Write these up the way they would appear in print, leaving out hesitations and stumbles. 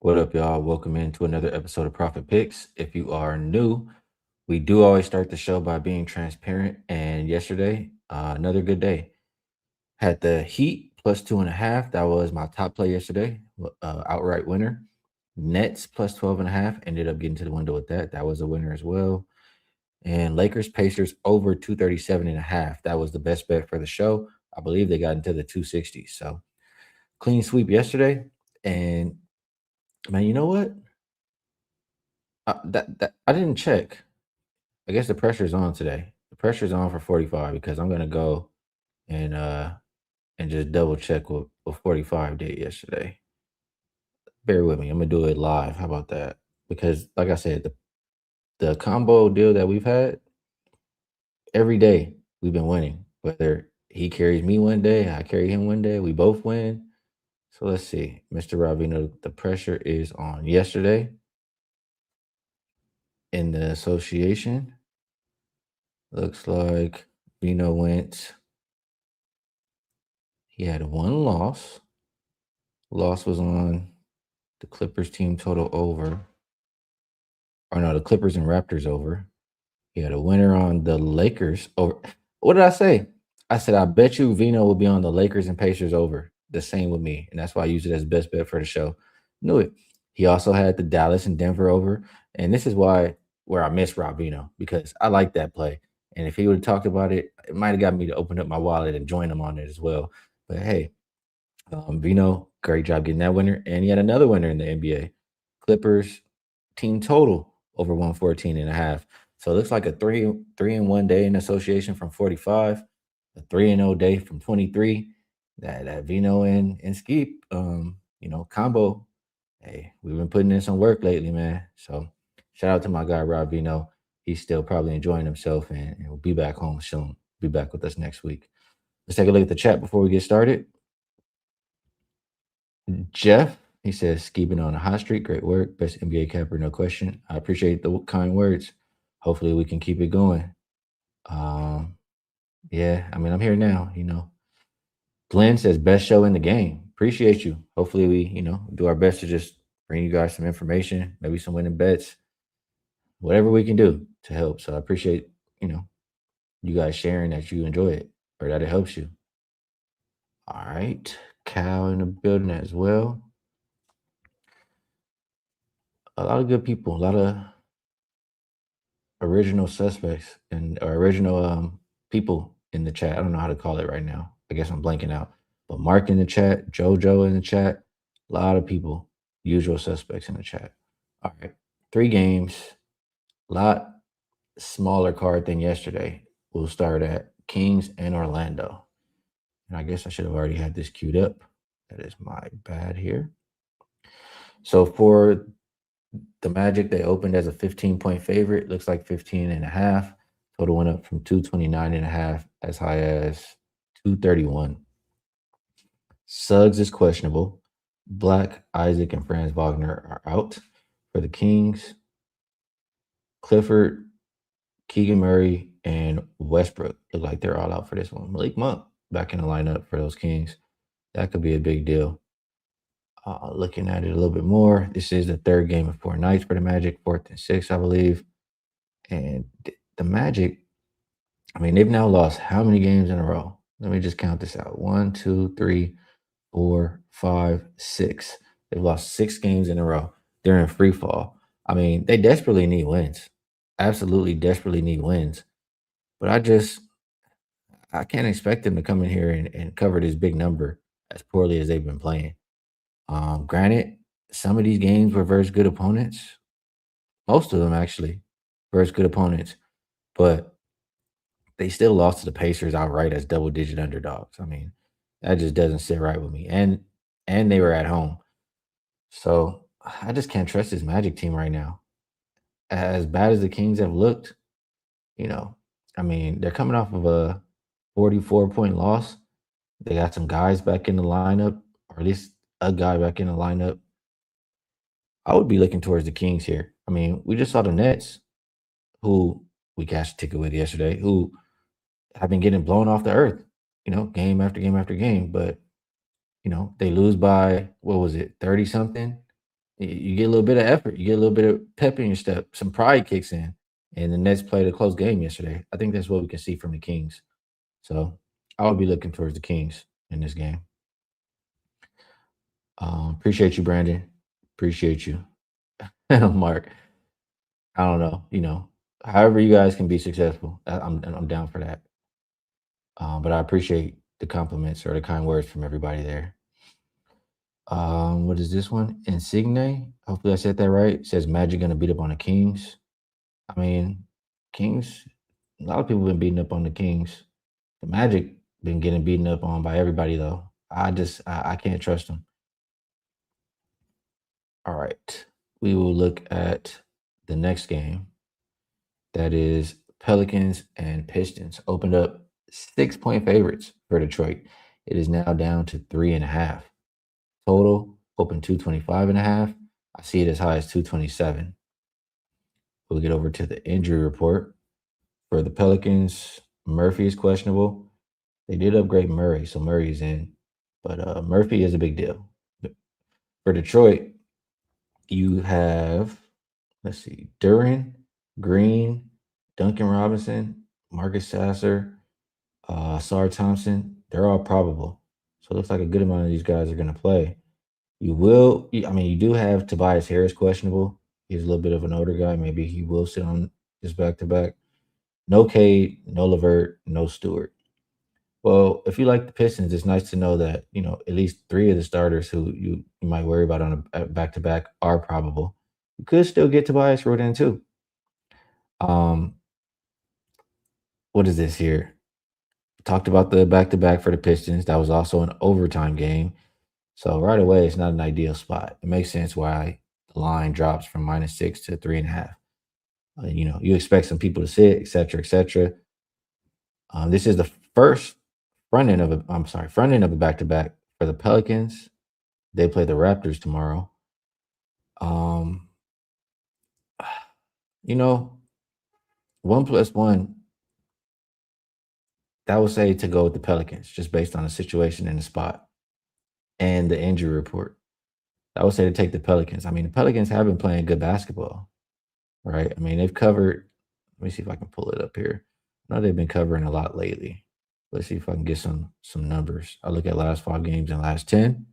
What up, y'all? Welcome into another episode of Profit Picks. If you are new, we do always start the show by being transparent. And yesterday, another good day. Had the Heat plus 2.5. That was my top play yesterday. Outright winner. Nets plus 12.5. Ended up getting to the window with that. That was a winner as well. And Lakers Pacers over 237.5. That was the best bet for the show. I believe they got into the 260s. So clean sweep yesterday. And man, you know what? That I didn't check. I guess the pressure's on today. The pressure's on for 45 because I'm gonna go and and just double check what 45 did yesterday. Bear with me. I'm gonna do it live. How about that? Because like I said, the combo deal that we've had every day we've been winning. Whether he carries me one day, I carry him one day, we both win. So let's see. Mr. Rob Veno, the pressure is on. Yesterday in the association, looks like Vino went. He had one loss. Loss was on the Clippers team total over. Or no, the Clippers and Raptors over. He had a winner on the Lakers over. What did I say? I said, I bet you Vino will be on the Lakers and Pacers over. The same with me. And that's why I used it as best bet for the show. Knew it. He also had the Dallas and Denver over. And this is where I miss Rob Vino because I like that play. And if he would have talked about it, it might have got me to open up my wallet and join him on it as well. But hey, Vino, great job getting that winner. And he had another winner in the NBA. Clippers team total over 114.5. So it looks like a three in one day in association from 45, a 3-0 day from 23. That Vino and Skee combo. Hey, we've been putting in some work lately, man. So shout out to my guy Rob Vino. He's still probably enjoying himself and will be back home soon. Be back with us next week. Let's take a look at the chat before we get started. Jeff, he says, keeping on a hot streak. Great work. Best NBA capper, no question. I appreciate the kind words. Hopefully we can keep it going. Yeah, I mean, I'm here now, Glenn says, best show in the game. Appreciate you. Hopefully we, do our best to just bring you guys some information, maybe some winning bets, whatever we can do to help. So I appreciate, you guys sharing that you enjoy it or that it helps you. All right. Cal in the building as well. A lot of good people, a lot of original suspects and or original people in the chat. I don't know how to call it right now. I guess I'm blanking out. But Mark in the chat, JoJo in the chat, a lot of people, usual suspects in the chat. All right. 3 games, a lot smaller card than yesterday. We'll start at Kings and Orlando. And I guess I should have already had this queued up. That is my bad here. So for the Magic, they opened as a 15-point favorite. Looks like 15.5. Total went up from 229.5 as high as 231. Suggs is questionable. Black, Isaac, and Franz Wagner are out for the Kings. Clifford, Keegan Murray, and Westbrook look like they're all out for this one. Malik Monk back in the lineup for those Kings. That could be a big deal. Looking at it a little bit more, this is the 3rd game of 4 nights for the Magic, 4th and 6th, I believe. And the Magic, I mean, they've now lost how many games in a row? Let me just count this out. 1, 2, 3, 4, 5, 6. They've lost 6 games in a row. They're in free fall. I mean, they desperately need wins. Absolutely desperately need wins. But I can't expect them to come in here and cover this big number as poorly as they've been playing. Granted, some of these games were versus good opponents. Most of them actually versus good opponents, but they still lost to the Pacers outright as double-digit underdogs. I mean, that just doesn't sit right with me. And they were at home, so I just can't trust this Magic team right now. As bad as the Kings have looked, you know, I mean, they're coming off of a 44-point loss. They got some guys back in the lineup, or at least a guy back in the lineup. I would be looking towards the Kings here. I mean, we just saw the Nets, who we cashed a ticket with yesterday, who have been getting blown off the earth, game after game after game. But, they lose by, what was it, 30 something? You get a little bit of effort, you get a little bit of pep in your step, some pride kicks in, and the Nets played a close game yesterday. I think that's what we can see from the Kings. So I would be looking towards the Kings in this game. Appreciate you, Brandon. Appreciate you, Mark. I don't know, however you guys can be successful, I'm down for that. But I appreciate the compliments or the kind words from everybody there. What is this one? Insigne. Hopefully I said that right. It says Magic gonna beat up on the Kings. I mean, Kings. A lot of people been beating up on the Kings. The Magic been getting beaten up on by everybody though. I can't trust them. All right, we will look at the next game. That is Pelicans and Pistons. Opened up 6-point favorites for Detroit. It is now down to 3.5. Total open 225.5. I see it as high as 227. We'll get over to the injury report. For the Pelicans, Murphy is questionable. They did upgrade Murray, so Murray's in. But Murphy is a big deal. For Detroit, you have, let's see, Duran, Green, Duncan Robinson, Marcus Sasser, Sar Thompson. They're all probable. So it looks like a good amount of these guys are going to play. You do have Tobias Harris questionable. He's a little bit of an older guy. Maybe he will sit on this back to back. No Cade, no Levert, no Stewart. Well, if you like the Pistons, it's nice to know that, at least three of the starters who you might worry about on a back to back are probable. You could still get Tobias Roden too. Um, what is this here? Talked about the back to back for the Pistons. That was also an overtime game. So right away, it's not an ideal spot. It makes sense why the line drops from -6 to 3.5. You expect some people to sit, et cetera, et cetera. This is the first front end of a back to back for the Pelicans. They play the Raptors tomorrow. Um, you know, 1+1, that would say to go with the Pelicans, just based on the situation in the spot and the injury report. I would say to take the Pelicans. I mean, the Pelicans have been playing good basketball, right? I mean, they've covered. Let me see if I can pull it up here. I know they've been covering a lot lately. Let's see if I can get some numbers. I look at last 5 games and last 10.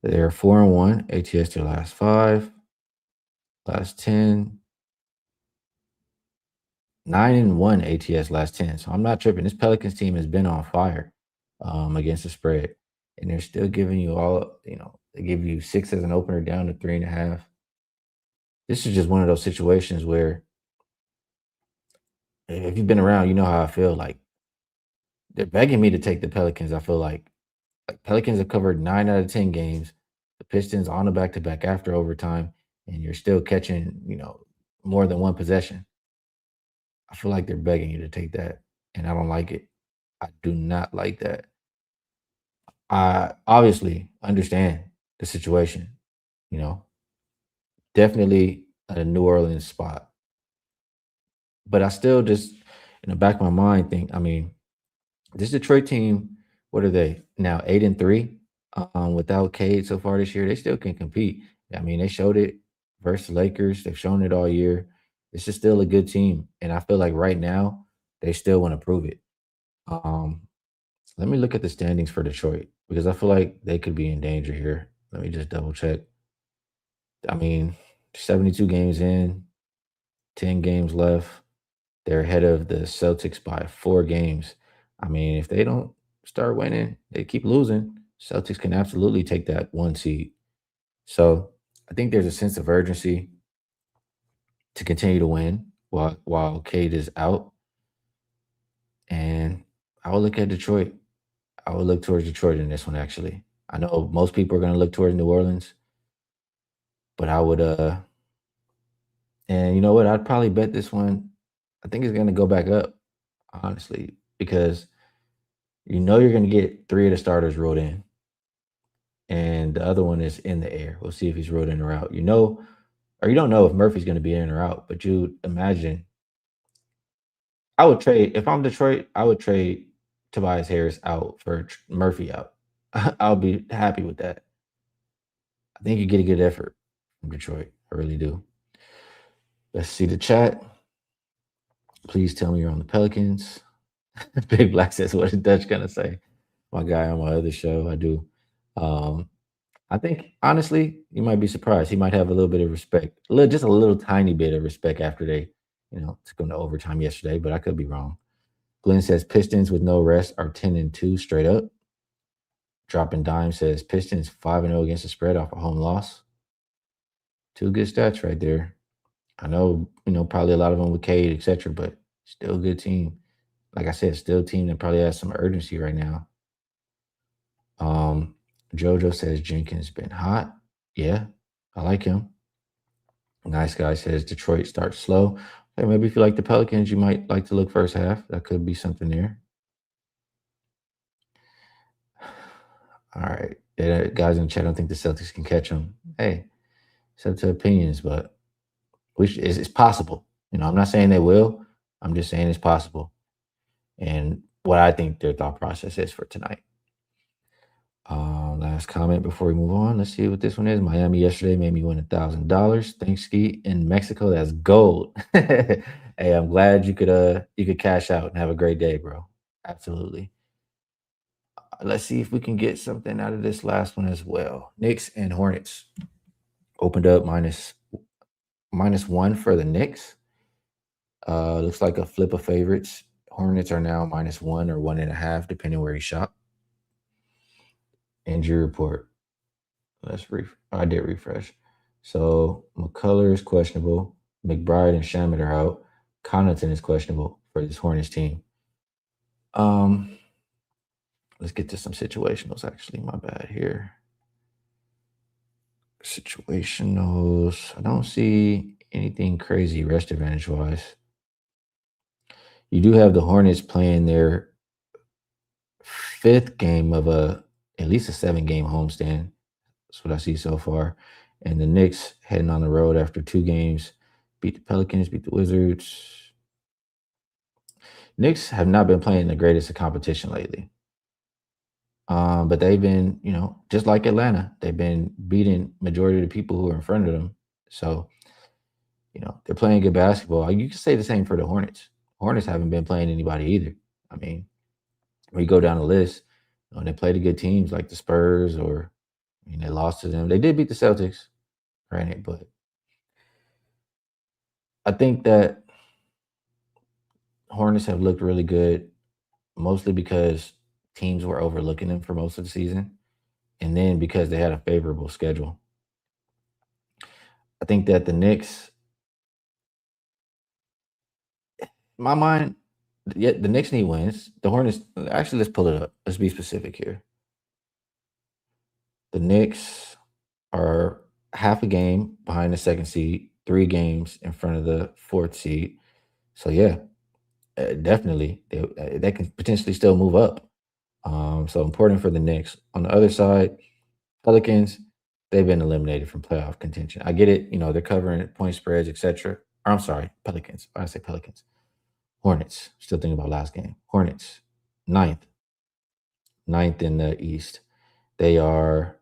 They're 4-1 ATS their last 5, last 10, 9-1 ATS last 10. So I'm not tripping. This Pelicans team has been on fire against the spread, and they're still giving you all. They give you 6 as an opener, down to 3.5. This is just one of those situations where if you've been around, you know how I feel. Like they're begging me to take the Pelicans. I feel like Pelicans have covered 9 out of 10 games. The Pistons on the back to back after overtime, and you're still catching, more than one possession. I feel like they're begging you to take that, and I don't like it. I do not like that. I obviously understand the situation, you know, definitely a New Orleans spot, but I still just in the back of my mind think, I mean, this Detroit team, what are they now? 8-3 without Cade so far this year. They still can compete. I mean, they showed it versus the Lakers. They've shown it all year. This is still a good team, and I feel like right now they still want to prove it. Um, Let me look at the standings for Detroit because I feel like they could be in danger here. Let me just double check. I mean, 72 games in, 10 games left. They're ahead of the Celtics by 4 games. I mean, if they don't start winning, they keep losing. Celtics can absolutely take that 1 seed. So I think there's a sense of urgency to continue to win while Cade is out. And I will look at Detroit. I would look towards Detroit in this one, actually. I know most people are going to look towards New Orleans, but I would, and you know what? I'd probably bet this one. I think it's going to go back up, honestly, because you're going to get 3 of the starters rolled in, and the other one is in the air. We'll see if he's rolled in or out. Or you don't know if Murphy's going to be in or out, but you imagine. I would trade if I'm Detroit. I would trade Tobias Harris out for Murphy out. I'll be happy with that. I think you get a good effort from Detroit. I really do. Let's see the chat. Please tell me you're on the Pelicans. Big Black says, what is Dutch gonna say? My guy on my other show, I do. Um, I think honestly, you might be surprised. He might have a little bit of respect, just a little tiny bit of respect after they, took him to overtime yesterday. But I could be wrong. Glenn says Pistons with no rest are 10-2 straight up. Dropping Dime says Pistons 5-0 against the spread off a home loss. Two good stats right there. I know, probably a lot of them with Cade, etc., but still a good team. Like I said, still a team that probably has some urgency right now. Jojo says Jenkins been hot. Yeah, I like him. Nice guy says Detroit starts slow. Okay, maybe if you like the Pelicans, you might like to look first half. That could be something there. All right. Yeah, guys in the chat don't think the Celtics can catch them. Hey, it's up to opinions, but it's possible. I'm not saying they will. I'm just saying it's possible. And what I think their thought process is for tonight. Last comment before we move on. Let's see what this one is. Miami yesterday made me win $1,000. Thanks, Skee. In Mexico, that's gold. Hey, I'm glad you could cash out and have a great day, bro. Absolutely. Let's see if we can get something out of this last one as well. Knicks and Hornets opened up -1 for the Knicks. Looks like a flip of favorites. Hornets are now -1 or 1.5, depending where you shop. Injury report. I did refresh. So McCullough is questionable. McBride and Shamet are out. Connaughton is questionable for this Hornets team. Let's get to some situationals. Actually, my bad here. Situationals. I don't see anything crazy rest advantage wise. You do have the Hornets playing their 5th game of at least a 7-game homestand. That's what I see so far. And the Knicks heading on the road after 2 games, beat the Pelicans, beat the Wizards. Knicks have not been playing the greatest of competition lately. But they've been, just like Atlanta, they've been beating majority of the people who are in front of them. So, they're playing good basketball. You can say the same for the Hornets. Hornets haven't been playing anybody either. I mean, when you go down the list, they played the good teams like the Spurs they lost to them. They did beat the Celtics, granted, but I think that Hornets have looked really good, mostly because teams were overlooking them for most of the season, and then because they had a favorable schedule. I think that the Knicks, in my mind, yeah, the Knicks need wins. The Hornets, actually, let's pull it up. Let's be specific here. The Knicks are half a game behind the 2nd seed, 3 games in front of the 4th seed. So yeah, definitely they can potentially still move up. So important for the Knicks. On the other side, Pelicans, they've been eliminated from playoff contention. I get it, they're covering point spreads, etc. I'm sorry, Pelicans. I say Pelicans. Hornets. Still thinking about last game. Hornets, ninth, ninth in the East. They are,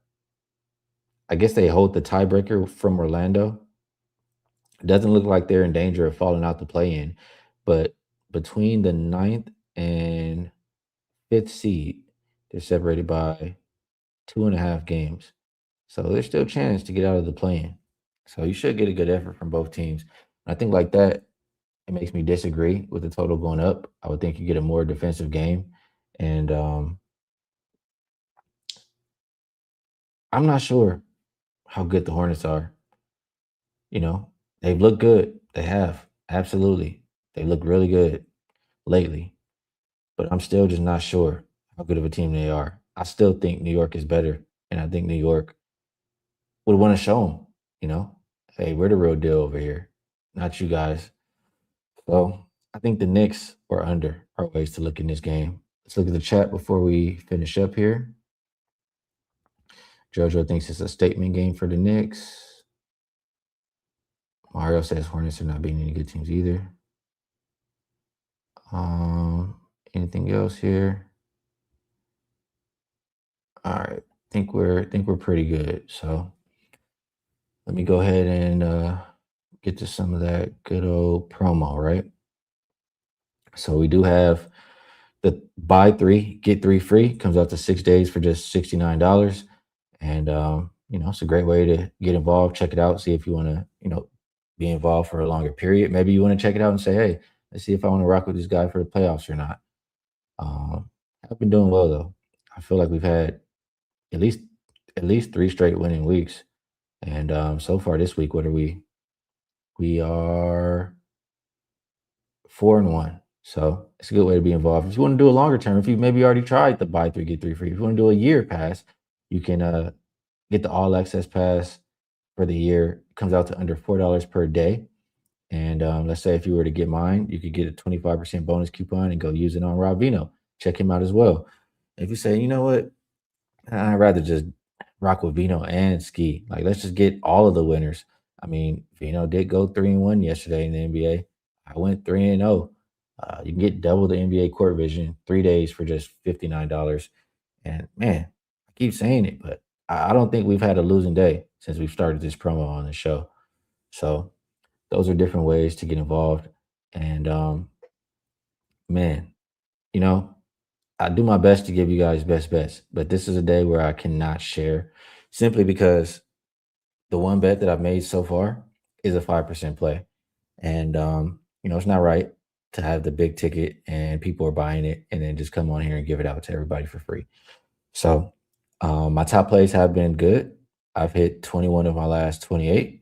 I guess they hold the tiebreaker from Orlando. It doesn't look like they're in danger of falling out the play-in, but between the ninth and 5th seed, they're separated by 2.5 games. So there's still a chance to get out of the play-in. So you should get a good effort from both teams. And I think like that, it makes me disagree with the total going up. I would think you get a more defensive game. And I'm not sure how good the Hornets are. They've looked good. They have. Absolutely. They look really good lately. But I'm still just not sure how good of a team they are. I still think New York is better. And I think New York would want to show them, hey, we're the real deal over here, not you guys. So I think the Knicks or under are ways to look in this game. Let's look at the chat before we finish up here. Jojo thinks it's a statement game for the Knicks. Mario says Hornets are not beating any good teams either. Anything else here? All right. Think we're pretty good. So let me go ahead and get to some of that good old promo, right? So we do have the buy three, get three free, comes out to 6 days for just $69. And, it's a great way to get involved. Check it out. See if you want to, be involved for a longer period. Maybe you want to check it out and say, hey, let's see if I want to rock with this guy for the playoffs or not. I've been doing well though. I feel like we've had at least at least three straight winning weeks. And so far this week, what are we? We are 4-1. So it's a good way to be involved. If you want to do a longer term, if you maybe already tried the buy three, get three free, if you want to do a year pass, you can get the all access pass for the year. It comes out to under $4 per day. And let's say if you were to get mine, you could get a 25% bonus coupon and go use it on Rob Veno. Check him out as well. If you say, you know what, I'd rather just rock with Vino and Skee. Like, let's just get all of the winners. I mean, Vino did go 3-1 yesterday in the NBA. I went 3-0. You can get double the NBA court vision 3 days for just $59. And man, I keep saying it, but I don't think we've had a losing day since we've started this promo on the show. So those are different ways to get involved. And man, you know, I do my best to give you guys best bets, but this is a day where I cannot share simply because the one bet that I've made so far is a 5% play. And it's not right to have the big ticket and people are buying it and then just come on here and give it out to everybody for free. So my top plays have been good. I've hit 21 of my last 28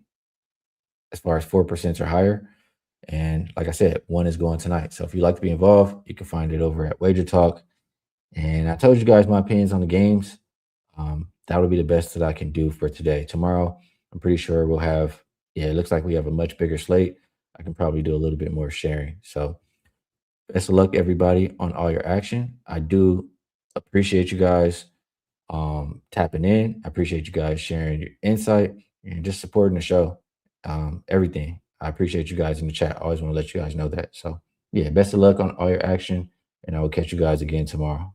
as far as 4% or higher. And like I said, one is going tonight. So if you'd like to be involved, you can find it over at WagerTalk. And I told you guys my opinions on the games. That would be the best that I can do for today. Tomorrow, I'm pretty sure we'll have, yeah, it looks like we have a much bigger slate. I can probably do a little bit more sharing. So best of luck, everybody, on all your action. I do appreciate you guys tapping in. I appreciate you guys sharing your insight and just supporting the show. Everything. I appreciate you guys in the chat. I always want to let you guys know that. So, yeah, best of luck on all your action, and I will catch you guys again tomorrow.